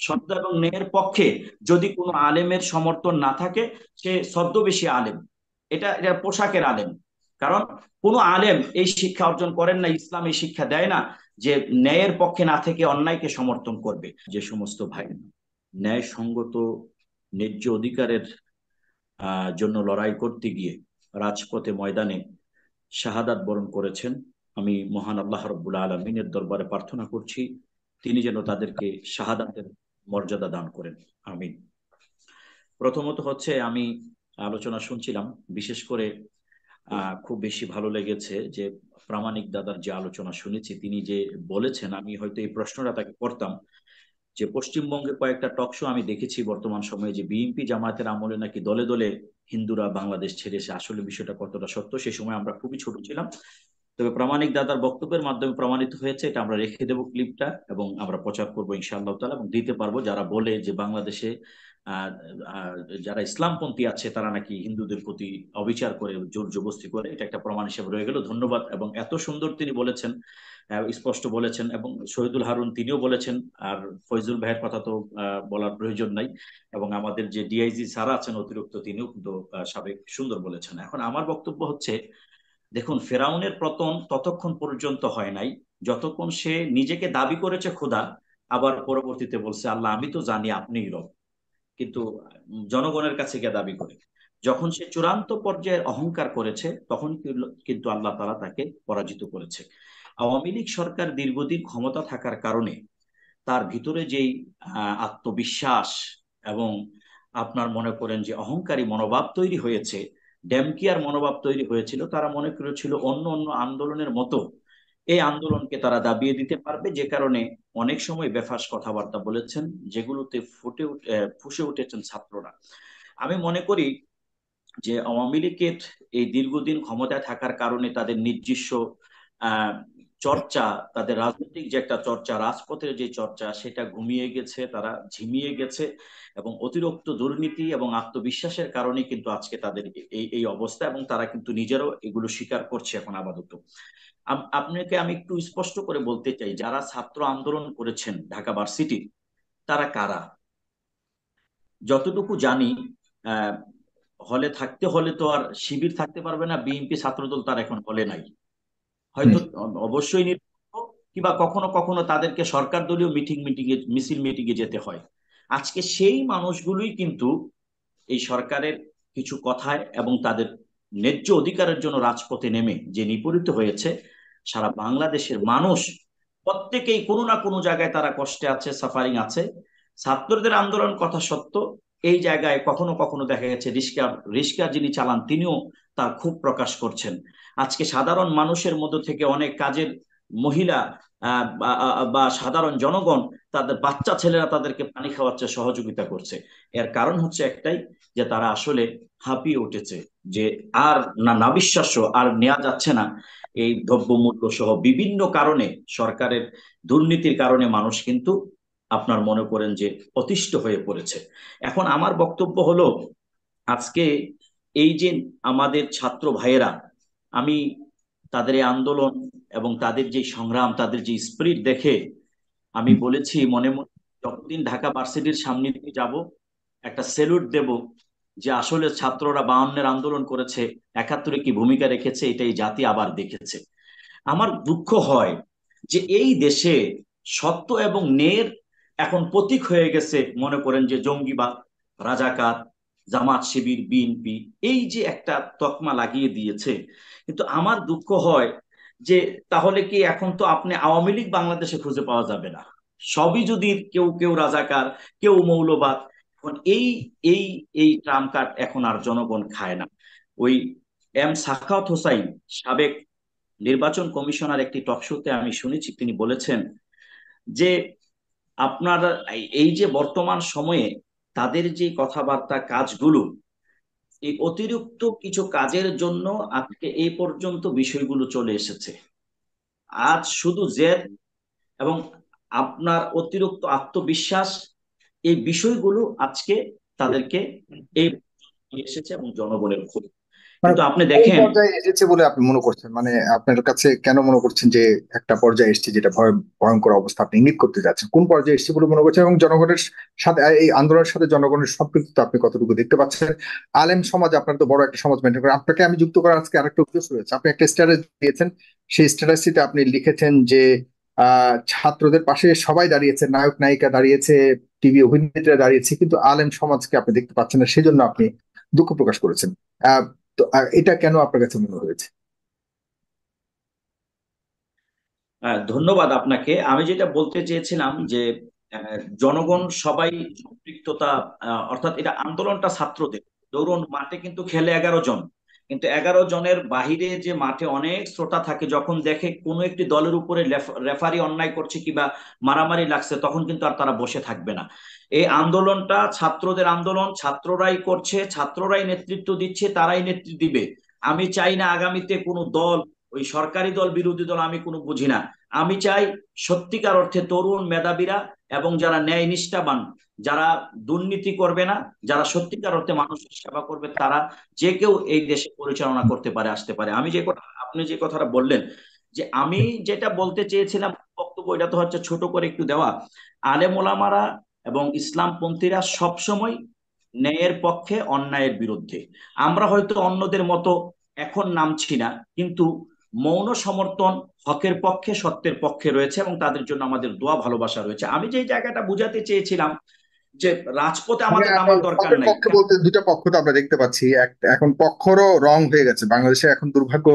সত্য এবং ন্যায়ের পক্ষে যদি কোনো আলেমের সমর্থন না থাকে, সে ছদ্মবেশী আলেম। এটা পোশাকের আলেম। কারণ কোনো আলেম এই শিক্ষা অর্জন করেন না, ইসলাম এই শিক্ষা দেয় না যে ন্যায়ের পক্ষে না থেকে অন্যায়কে সমর্থন করবে। যে সমস্ত ভাই ন্যায়সঙ্গত ন্যায্য অধিকারের জন্য লড়াই করতে গিয়ে রাজপথে ময়দানে শাহাদাত বরণ করেছেন, আমি মহান আল্লাহ রব্বুল আলমিনের দরবারে প্রার্থনা করছি তিনি যেন তাদেরকে শাহাদাতের মর্যাদা দান করেন। আমিন। প্রথমত হচ্ছে, আমি আলোচনা শুনছিলাম, বিশেষ করে খুব বেশি ভালো লেগেছে যে প্রামাণিক দাদার যে আলোচনা শুনেছি, তিনি যে বলেছেন, আমি হয়তো এই প্রশ্নটা তাকে করতাম যে পশ্চিমবঙ্গে কয়েকটা টক শো আমি দেখেছি বর্তমান সময়ে যে বিএনপি জামায়াতের আমলে নাকি দলে দলে হিন্দুরা বাংলাদেশ ছেড়ে এসে, আসলে বিষয়টা কতটা সত্য সেই সময় আমরা খুবই ছোট ছিলাম। তবে প্রামাণিক দাদার বক্তব্যের মাধ্যমে প্রমাণিত হয়েছে, এটা আমরা রেখে দেবো ক্লিপটা এবং আমরা প্রচার করবো ইনশাআল্লাহ তাআলা, এবং দিতে পারবো যারা বলে যে বাংলাদেশে আহ আহ, যারা ইসলামপন্থী আছে তারা নাকি হিন্দুদের প্রতি অবিচার করে, জোর জবরদস্তি করে। এটা একটা প্রমাণ হিসেবে রয়ে গেল। ধন্যবাদ। এবং এত সুন্দর তিনি বলেছেন, স্পষ্ট বলেছেন, এবং শহীদুল হারুন তিনিও বলেছেন। আর ফয়জুল ভাইয়ের কথা তো বলার প্রয়োজন নাই। এবং আমাদের যে ডিআইজি স্যার আছেন অতিরিক্ত, তিনিও কিন্তু সাবেক সুন্দর বলেছেন। এখন আমার বক্তব্য হচ্ছে, দেখুন, ফেরাউনের পতন ততক্ষণ পর্যন্ত হয় নাই যতক্ষণ সে নিজেকে দাবি করেছে খোদা, আবার পরবর্তীতে বলছে আল্লাহ আমি তো জানি আপনিই রব, কিন্তু জনগণের কাছে গিয়ে দাবি করে। যখন সে চূড়ান্ত পর্যায়ে অহংকার করেছে তখন কিন্তু আল্লাহ তাআলা তাকে পরাজিত করেছে। আওয়ামী লীগ সরকার দীর্ঘদিন ক্ষমতা থাকার কারণে তার ভিতরে যেই আত্মবিশ্বাস এবং আপনার মনে করেন যে অহংকারী মনোভাব তৈরি হয়েছে, ড্যামকিয়ার মনোভাব তৈরি হয়েছিল, তারা মনে করেছিল অন্য অন্য আন্দোলনের মতো এই আন্দোলনকে তারা দাবিয়ে দিতে পারবে, যে কারণে অনেক সময় বেফাস কথাবার্তা বলেছেন, যেগুলোতে ফুসে উঠেছেন ছাত্ররা। আমি মনে করি যে আওয়ামী লীগের এই দীর্ঘদিন ক্ষমতায় থাকার কারণে তাদের নিজস্ব আহ, চর্চা, তাদের রাজনৈতিক যে একটা চর্চা, রাজপথের যে চর্চা, সেটা ঘুমিয়ে গেছে, তারা ঝিমিয়ে গেছে। এবং অতিরিক্ত দুর্নীতি এবং আত্মবিশ্বাসের কারণে কিন্তু আজকে তাদের এই এই অবস্থা, এবং তারা কিন্তু নিজেরাও এগুলো স্বীকার করছে এখন আপাতত। আপনাকে আমি একটু স্পষ্ট করে বলতে চাই, যারা ছাত্র আন্দোলন করেছেন ঢাকা ভার্সিটি, তারা কারা? যতটুকু জানি, আহ হলে থাকতে হলে তো আর শিবির থাকতে পারবে না, বিএনপি ছাত্রদল তার এখন হলে নাই। হুম। হয়তো অবশ্যই নির্বাচন, কিংবা কখনো কখনো তাদেরকে সরকার দলীয় মিটিং এ মিছিল মিটিং এ যেতে হয়। আজকে সেই মানুষগুলোই কিন্তু এই সরকারের কিছু কথায় এবং তাদের ন্যায্য অধিকারের জন্য রাজপথে নেমে যে নিপীড়িত হয়েছে। সারা বাংলাদেশের মানুষ প্রত্যেকেই কোনো না কোনো জায়গায় তারা কষ্টে আছে, সাফারিং আছে। ছাত্রদের আন্দোলন কথা সত্য, এই জায়গায় কখনো কখনো দেখা গেছে রিস্কা রিস্কা যিনি চালান তিনিও তার ক্ষোভ প্রকাশ করছেন। আজকে সাধারণ মানুষের মধ্য থেকে অনেক কাজের মহিলা বা সাধারণ জনগণ, তাদের বাচ্চা ছেলেরা তাদেরকে পানি খাওয়াচ্ছে, সহযোগিতা করছে। এর কারণ হচ্ছে একটাই, যে তারা আসলে হাঁপিয়ে উঠেছে, যে আর না, নাবিশ্বাস্য আর নেওয়া যাচ্ছে না। এই দ্রব্যমূল্য সহ বিভিন্ন কারণে, সরকারের দুর্নীতির কারণে মানুষ কিন্তু আপনার মনে করেন যে অতিষ্ঠ হয়ে পড়েছে। এখন আমার বক্তব্য হলো, আজকে এই যে আমাদের ছাত্র ভাইয়েরা, আমি তাদের এই আন্দোলন এবং তাদের যে সংগ্রাম, তাদের যে স্পিরিট দেখে আমি বলেছি মনে মনে, যতদিন ঢাকা ভার্সিটির সামনে দিয়ে যাব, একটা স্যালুট দেব, যে আসলে ছাত্ররা 52-এর আন্দোলন করেছে, 71-এ কি ভূমিকা রেখেছে, এটাই জাতি আবার দেখেছে। আমার দুঃখ হয় যে এই দেশে সত্য এবং ন্যায়ের এখন প্রতীক হয়ে গেছে, মনে করেন যে জঙ্গিবাদ, রাজাকার, জামাত শিবির, বিএনপি, এই যে একটা তকমা লাগিয়ে দিয়েছে। কিন্তু আমার দুঃখ হয় যে তাহলে কি এখন তো আপনি আওয়ামী লীগ বাংলাদেশে খুঁজে পাওয়া যাবে না। সবই যদি কেউ কেউ রাজাকার, কেউ মৌলবাদ, এখন এই এই এই ট্রাম্প কার্ড এখন আর জনগণ খায় না। ওই সাখাওয়াত হোসাইন, সাবেক নির্বাচন কমিশনার, একটি টক শোতে আমি শুনেছি, তিনি বলেছেন যে আপনার এই যে বর্তমান সময়ে তাদের যে কথাবার্তা, কাজগুলো, এই অতিরিক্ত কিছু কাজের জন্য আজকে এই পর্যন্ত বিষয়গুলো চলে এসেছে। আজ শুধু জেদ এবং আপনার অতিরিক্ত আত্মবিশ্বাস, এই বিষয়গুলো আজকে তাদেরকে এই এসেছে, এবং জনগণের ক্ষোভ। মানে কিন্তু আপনি কোন দেখেন, পর্যায়ে এসেছে বলে আপনি মনে করছেন? মানে আপনার কাছে কেন মনে করছেন যে একটা পর্যায়ে এসেছে, যেটা ভয়ঙ্কর অবস্থা আপনি ইঙ্গিত করতে যাচ্ছেন, কোন পর্যায়ে এসেছে বলে মনে করছেন? এবং জনগণের সাথে, এই আন্দোলনের সাথে জনগণের সম্পৃক্ততা আপনি কতটুকু দেখতে পাচ্ছেন? আলেম সমাজ, আপনার তো বড় একটা সমাজ মেনটেন করে, আপনাকে আমি যুক্ত করার আজকে আরেকটা উদ্দেশ্য রয়েছে। আপনি একটা স্ট্যাটাস দিয়েছেন, সেই স্ট্যাটাসটিতে আপনি লিখেছেন যে ছাত্রদের পাশে সবাই দাঁড়িয়েছে, নায়ক নায়িকা দাঁড়িয়েছে, টিভি অভিনেত্রীরা দাঁড়িয়েছে, কিন্তু আলেম সমাজকে আপনি দেখতে পাচ্ছেন না, সেজন্য আপনি দুঃখ প্রকাশ করেছেন। তো এটা কেন আপনার কাছে মনে হয়েছে? ধন্যবাদ আপনাকে। আমি যেটা বলতে চেয়েছিলাম যে জনগণ সবাই সম্পৃক্ততা, অর্থাৎ এটা আন্দোলনটা ছাত্রদের। ধরুন মাঠে কিন্তু খেলে 11 জন, কিন্তু 11 জনের বাহিরে যে মাঠে অনেক শ্রোতা থাকে, যখন দেখে কোনো একটি দলের উপরে রেফারি অন্যায় করছে কিংবা মারামারি লাগছে, তখন কিন্তু আর তারা বসে থাকবে না। এই আন্দোলনটা ছাত্রদের আন্দোলন, ছাত্ররাই করছে, ছাত্ররাই নেতৃত্ব দিচ্ছে, তারাই নেতৃত্ব দিবে। আমি চাই না আগামীতে কোনো দল, ওই সরকারি দল বিরোধী দল আমি কোনো বুঝি না। আমি চাই সত্যিকার অর্থে তরুণ মেধাবীরা এবং যারা ন্যায় নিষ্ঠাবান, যারা দুর্নীতি করবে না, যারা সত্যিকার অর্থে মানুষের সেবা করবে, তারা যে কেউ এই দেশে পরিচালনা করতে পারে, আসতে পারে। আমি যে কথা, আপনি যে কথাটা বললেন, যে আমি যেটা বলতে চেয়েছিলাম বক্তব্য, এটা তো হচ্ছে ছোট করে একটু দেওয়া। আলেম ওলামারা এবং ইসলামপন্থীরা সবসময় ন্যায়ের পক্ষে, অন্যায়ের বিরুদ্ধে। আমরা হয়তো অন্যদের মতো এখন নামছি না, কিন্তু মৌন সমর্থন হকের পক্ষে, সত্যের পক্ষে রয়েছে, এবং তাদের জন্য আমাদের দোয়া ভালোবাসা রয়েছে। আমি যে জায়গাটা বুঝাতে চেয়েছিলাম যে রাজপথে মানে আমাদের আমি নামার দরকার হকের নাই। পক্ষে বলতে দুটা পক্ষ তো আমরা দেখতে পাচ্ছি, এখন পক্ষরও রং হয়ে গেছে বাংলাদেশে। এখন দুর্ভাগ্য,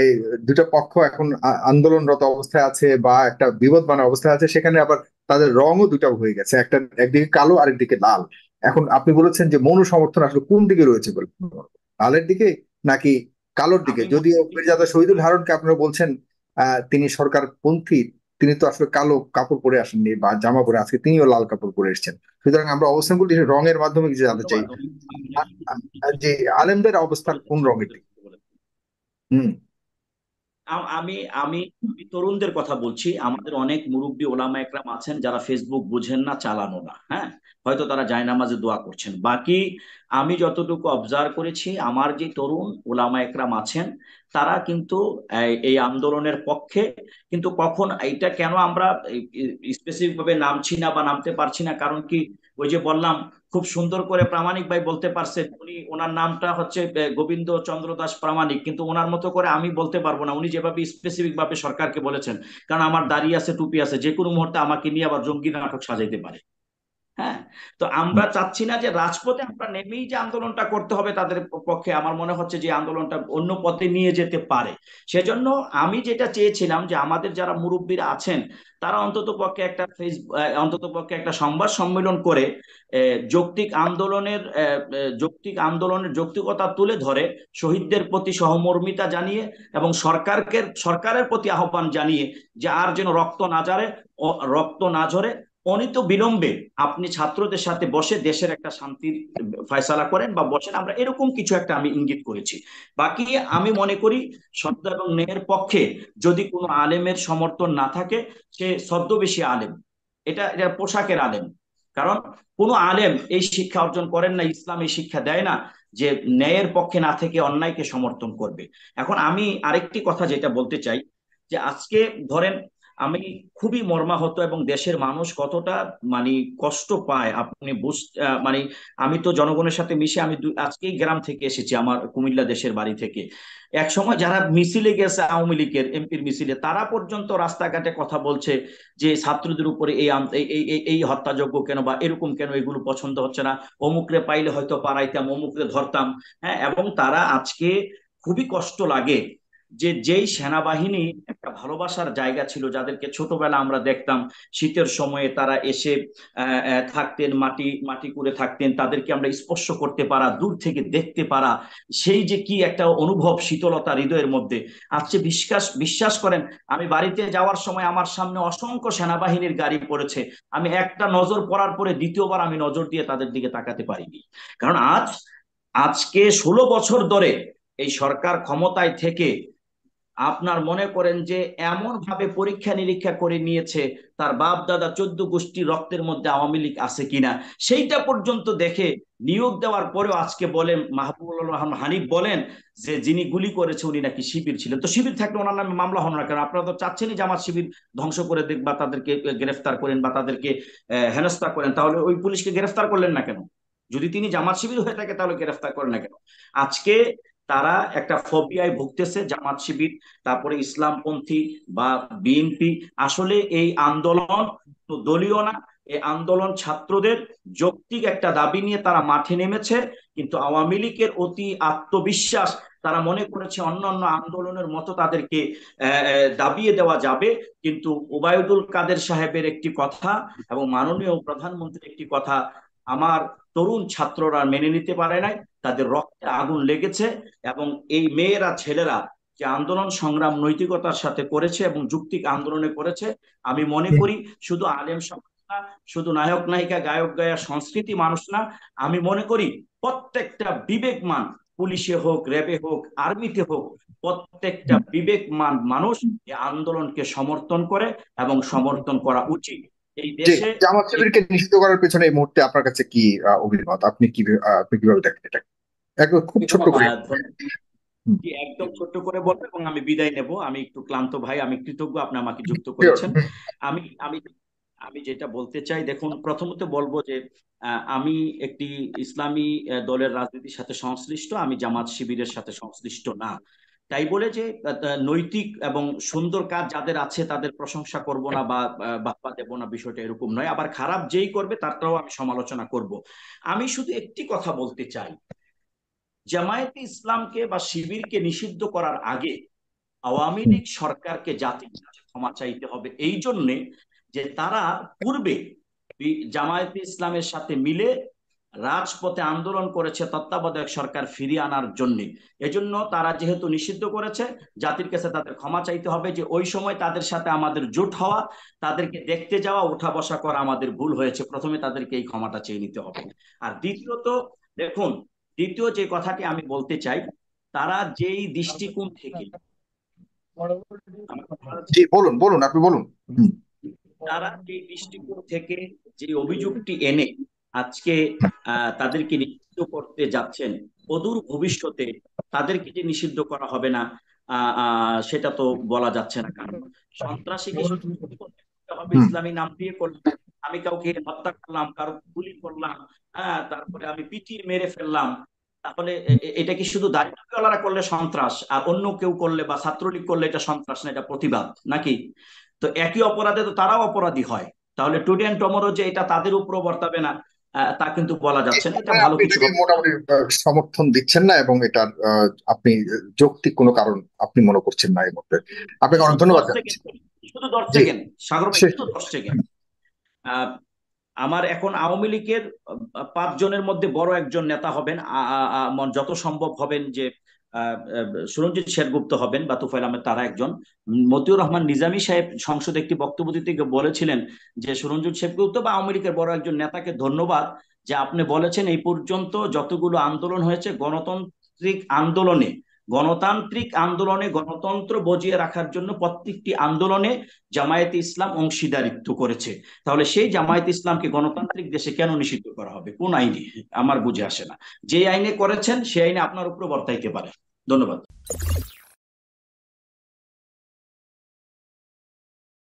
এই দুটা পক্ষ এখন আন্দোলনরত অবস্থায় আছে বা একটা বিবদমান অবস্থায় আছে, সেখানে আবার তাদের রঙও দুটা হয়ে গেছে, একটা একদিকে কালো আরেকদিকে লাল। এখন আপনি বলেছেন যে মৌন সমর্থন আসলে কোন দিকে রয়েছে বলে মনে করেন? লালের দিকে নাকি কালোর দিকে? আমি মনে যদিও করি, মির্জাদা শহীদুল হারুনকে আপনারা বলছেন তিনি সরকার পন্থী, তিনি তো আসলে কালো কাপড় পরে আসেননি বা জামা পরে, আজকে তিনিও লাল কাপড় পরে এসেছেন। সুতরাং আমরা অবস্থানগুলি রঙের মাধ্যমে কিছু জানতে চাই। ধন্যবাদ। আপনি যে আলেমদের অবস্থান বলেছেন, কোন রঙের দিকে? সুন্দর বলেছেন। হুম। আ- আমি আমি আমি তরুণদের কথা বলছি। আমাদের অনেক মুরব্বী ওলামা একরাম আছেন যারা ফেসবুক বুঝেন না, চালানো না, হ্যাঁ, হয়তো তারা জায়নামাজে দোয়া করছেন। বাকি আমি যতটুকু অবজার্ভ করেছি, আমার যে তরুণ ওলামা একরাম আছেন, তারা কিন্তু এই আন্দোলনের পক্ষে। কিন্তু কখন এইটা কেন আমরা স্পেসিফিক ভাবে নামছি না বা নামতে পারছি না, কারণ কি, ওই যে বললাম, খুব সুন্দর করে প্রামাণিক ভাই বলতে পারছেন, উনি ওনার নামটা হচ্ছে গোবিন্দ চন্দ্র দাস প্রামাণিক, কিন্তু ওনার মতো করে আমি বলতে পারবো না, উনি যেভাবে স্পেসিফিক ভাবে সরকারকে বলেছেন। কারণ আমার দাড়ি আছে, টুপি আছে, যে কোনো মুহূর্তে আমাকে নিয়ে আবার জঙ্গি নাটক সাজাইতে পারে। হ্যাঁ। তো আমরা চাচ্ছি না যে রাজপথে আমরা নেমেই যে আন্দোলনটা করতে হবে তাদের পক্ষে। আমার মনে হচ্ছে যে আন্দোলনটা অন্য পথে নিয়ে যেতে পারে। সেজন্য আমি যেটা চেয়েছিলাম যে আমাদের যারা মুরব্বীরা আছেন, তারা অন্তত পক্ষে একটা অন্তত পক্ষে একটা সংবাদ সম্মেলন করে যৌক্তিক আন্দোলনের যৌক্তিকতা তুলে ধরে, শহীদদের প্রতি সহমর্মিতা জানিয়ে এবং সরকারের প্রতি আহ্বান জানিয়ে যে আর যেন রক্ত না ঝরে, অনিত বিলম্বে আপনি ছাত্রদের সাথে বসে দেশের একটা শান্তির ফয়সালা করেন বা বসেন, আমরা এরকম কিছু একটা আমি ইঙ্গিত করেছি। বাকি আমি মনে করি সত্য এবং ন্যায়ের পক্ষে যদি কোনো আলেমের সমর্থন না থাকে, সে ছদ্মবেশী আলেম। এটা পোশাকের আলেম। কারণ কোনো আলেম এই শিক্ষা অর্জন করেন না, ইসলাম এই শিক্ষা দেয় না যে ন্যায়ের পক্ষে না থেকে অন্যায়কে সমর্থন করবে। এখন আমি আরেকটি কথা যেটা বলতে চাই, যে আজকে ধরেন, আমি খুবই মর্মাহত, এবং দেশের মানুষ কতটা মানে কষ্ট পায় আপনি মানে আমি তো জনগণের সাথে মিশে, আমি আজকেই গ্রাম থেকে এসেছি, আমার কুমিল্লা দেশের বাড়ি থেকে। এক সময় যারা মিছিলে গেছে, আওয়ামী লীগের এমপির মিছিলে, তারা পর্যন্ত রাস্তাঘাটে কথা বলছে যে ছাত্রদের উপরে এই হত্যাযজ্ঞ কেন বা এরকম কেন, এগুলো পছন্দ হচ্ছে না, অমুকরে পাইলে হয়তো পারাইতাম, অমুকরে ধরতাম। হ্যাঁ, এবং তারা আজকে, খুবই কষ্ট লাগে যে যেই সেনাবাহিনী একটা ভালোবাসার জায়গা ছিল, যাদেরকে ছোটবেলা আমরা দেখতাম, শীতের সময়ে তারা এসে থাকতেন, মাটি মাটি করে থাকতেন, তাদেরকে আমরা স্পর্শ করতে পারা, দূর থেকে দেখতে পারা, সেই যে কি একটা অনুভব, শীতলতা হৃদয়ের মধ্যে। আজকে বিশ্বাস বিশ্বাস করেন, আমি বাড়িতে যাওয়ার সময় আমার সামনে অসংখ্য সেনাবাহিনীর গাড়ি পড়েছে, আমি একটা নজর পড়ার পরে দ্বিতীয়বার আমি নজর দিয়ে তাদের দিকে তাকাতে পারিনি। কারণ আজকে 16 বছর ধরে এই সরকার ক্ষমতায় থেকে আপনার মনে করেন যে এমন ভাবে পরীক্ষা নিরীক্ষা করে নিয়েছে, তার বাপ দাদা 14 গোষ্ঠী রক্তের মধ্যে আওয়ামী লীগ আছে কিনা সেইটা পর্যন্ত দেখে নিয়োগ দেওয়ার পরেও আজকে বলেন, মাহবুবুল রহমান হানিফ বলেন যে যিনি গুলি করেছে উনি নাকি শিবির ছিলেন। তো শিবির থাকলে ওনার নামে মামলা হলো না কেন? আপনারা তো চাচ্ছেনই জামাত শিবির ধ্বংস করে দেখ বা তাদেরকে গ্রেফতার করেন বা তাদেরকে হেনস্থা করেন, তাহলে ওই পুলিশকে গ্রেফতার করলেন না কেন? যদি তিনি জামাত শিবির হয়ে থাকে তাহলে গ্রেফতার করেন না কেন? আজকে তারা একটা ফোবিয়ায় ভুগতেছে, জামাত শিবির, তারপরে ইসলামপন্থী বা বিএনপি। আসলে এই আন্দোলন তো দলীয় না, এই আন্দোলন ছাত্রদের যৌক্তিক একটা দাবি নিয়ে তারা মাঠে নেমেছে। কিন্তু আওয়ামী লীগের অতি আত্মবিশ্বাস, তারা মনে করেছে অন্যান্য আন্দোলনের মতো তাদেরকে দাবিয়ে দেওয়া যাবে। কিন্তু ওবায়দুল কাদের সাহেবের একটি কথা এবং মাননীয় প্রধানমন্ত্রীর একটি কথা আমার তরুণ ছাত্ররা মেনে নিতে পারে নাই। তাদের রক্তে আগুন লেগেছে এবং এই মেয়েরা ছেলেরা যে আন্দোলন সংগ্রাম নৈতিকতার সাথে করেছে এবং যুক্তিক আন্দোলনে করেছে, আমি মনে করি শুধু আলেম সমাজ না, শুধু নায়ক নায়িকা গায়ক গায়া সংস্কৃতি মানুষ না, আমি মনে করি প্রত্যেকটা বিবেকমান, পুলিশে হোক, র্যাবে হোক, আর্মিতে হোক, প্রত্যেকটা বিবেকমান মানুষ এই আন্দোলনকে সমর্থন করে এবং সমর্থন করা উচিত। এই যে দেশে জামাত শিবিরকে নিষিদ্ধ করার পেছনে এই মুহূর্তে আপনার কাছে কি অভিমত? আপনি কিভাবে দেখেন এটা? একদম খুব ছোট্ট করে। হুম, জি, একদম ছোট্ট করে বলবো এবং আমি বিদায় নেব। আমি একটু ক্লান্ত ভাই, আমি কৃতজ্ঞ আপনি আমাকে যুক্ত sure, করেছেন। হুম, আমি আমি আমি যেটা বলতে চাই, দেখুন, প্রথমত বলবো যে আমি একটি ইসলামী দলের রাজনীতির সাথে সংশ্লিষ্ট, আমি জামাত শিবিরের সাথে সংশ্লিষ্ট না। তাই বলে যে নৈতিক এবং সুন্দর কাজ যাদের আছে তাদের প্রশংসা করব না বা বাহবা দেব না, বিষয়টা এরকম নয়। আবার খারাপ যেই করবে তারটাও আমি সমালোচনা করব। আমি শুধু একটি কথা বলতে চাই, জামায়াতে ইসলামকে বা শিবিরকে নিষিদ্ধ করার আগে আওয়ামী হুম, লীগ সরকারকে জাতির কাছে ক্ষমা চাইতে হবে, এই জন্যে যে তারা পূর্বে জামায়াতে ইসলামের সাথে মিলে রাজপথে আন্দোলন করেছে তত্ত্বাবধায়ক সরকার ফিরিয়ে আনার জন্য। এজন্য তারা যেহেতু নিষিদ্ধ করেছে, জাতির কাছে তাদের ক্ষমা চাইতে হবে যে ওই সময় তাদের সাথে আমাদের জোট হওয়া, তাদেরকে দেখতে যাওয়া, উঠা বসা করা আমাদের ভুল হয়েছে। প্রথমে তাদেরকে এই ক্ষমাটা চেয়ে নিতে হবে। আর দ্বিতীয়ত, দেখুন, দ্বিতীয় যে কথাটি আমি বলতে চাই, তারা যেই দৃষ্টিকোণ থেকে, আমার কথা আছে, জি বলুন বলুন, আপনি বলুন। হুম, তারা এই দৃষ্টিকোণ থেকে যে অভিযোগটি এনে আজকে তাদেরকে নিষিদ্ধ করতে যাচ্ছেন, অদূর ভবিষ্যতে তাদেরকে যে নিষিদ্ধ করা হবে না সেটা তো বলা যাচ্ছে না। কারণ সন্ত্রাসীকে শুধু করতে হবে হুম, ইসলামী নাম দিয়ে করলে, আমি কাউকে হত্যা করলাম, কারো গুলি করলাম, তারপরে আমি পিটিয়ে মেরে ফেললাম, তাহলে এটা কি শুধু দাড়িওয়ালারা করলে সন্ত্রাস আর অন্য কেউ করলে বা ছাত্রলীগ করলে এটা সন্ত্রাস না, এটা প্রতিবাদ নাকি? তো একই অপরাধে তো তারাও অপরাধী হয়। তাহলে টুডে এন্ড টমোরো যে এটা তাদের উপরও বর্তাবে না, তা কিন্তু বলা যাচ্ছে না, এটা মানে ভালো আপনি কিছু এটাকে হবে। মোটামুটি সমর্থন দিচ্ছেন না, এবং এটার আপনি যৌক্তিক কোনো কারণ আপনি মনে করছেন না এই মুহূর্তে। আপনাকে অনেক শুধু ধন্যবাদ দশ জানাচ্ছি। সেকেন্ড শুধু দশ জি, সেকেন্ড সাগর ভাই, শেষ শুধু করুন। 10 সেকেন্ড। আহ, আমার এখন আওয়ামী লীগের 5 জনের মধ্যে বড় একজন নেতা হবেন, যত সম্ভব হবেন যে সুরঞ্জিত সেনগুপ্ত হবেন বা তুফাইল আহমেদ, তারা একজন। মতিউর রহমান নিজামী সাহেব সংসদে একটি বক্তব্য দিতে গিয়ে বলেছিলেন যে সুরঞ্জিত সেনগুপ্ত বা আওয়ামী লীগের বড় একজন নেতাকে ধন্যবাদ যে আপনি বলেছেন এই পর্যন্ত যতগুলো আন্দোলন হয়েছে গণতান্ত্রিক আন্দোলনে গণতন্ত্র বজিয়ে রাখার জন্য প্রত্যেকটি আন্দোলনে জামায়াতে ইসলাম অংশীদারিত্ব করেছে। তাহলে সেই জামায়াত ইসলামকে গণতান্ত্রিক দেশে কেন নিষিদ্ধ করা হবে, কোন আইনে? আমার বুঝে আসে না। যে আইনে করেছেন সেই আইনে আপনার উপর বর্তাইতে পারে। ধন্যবাদ।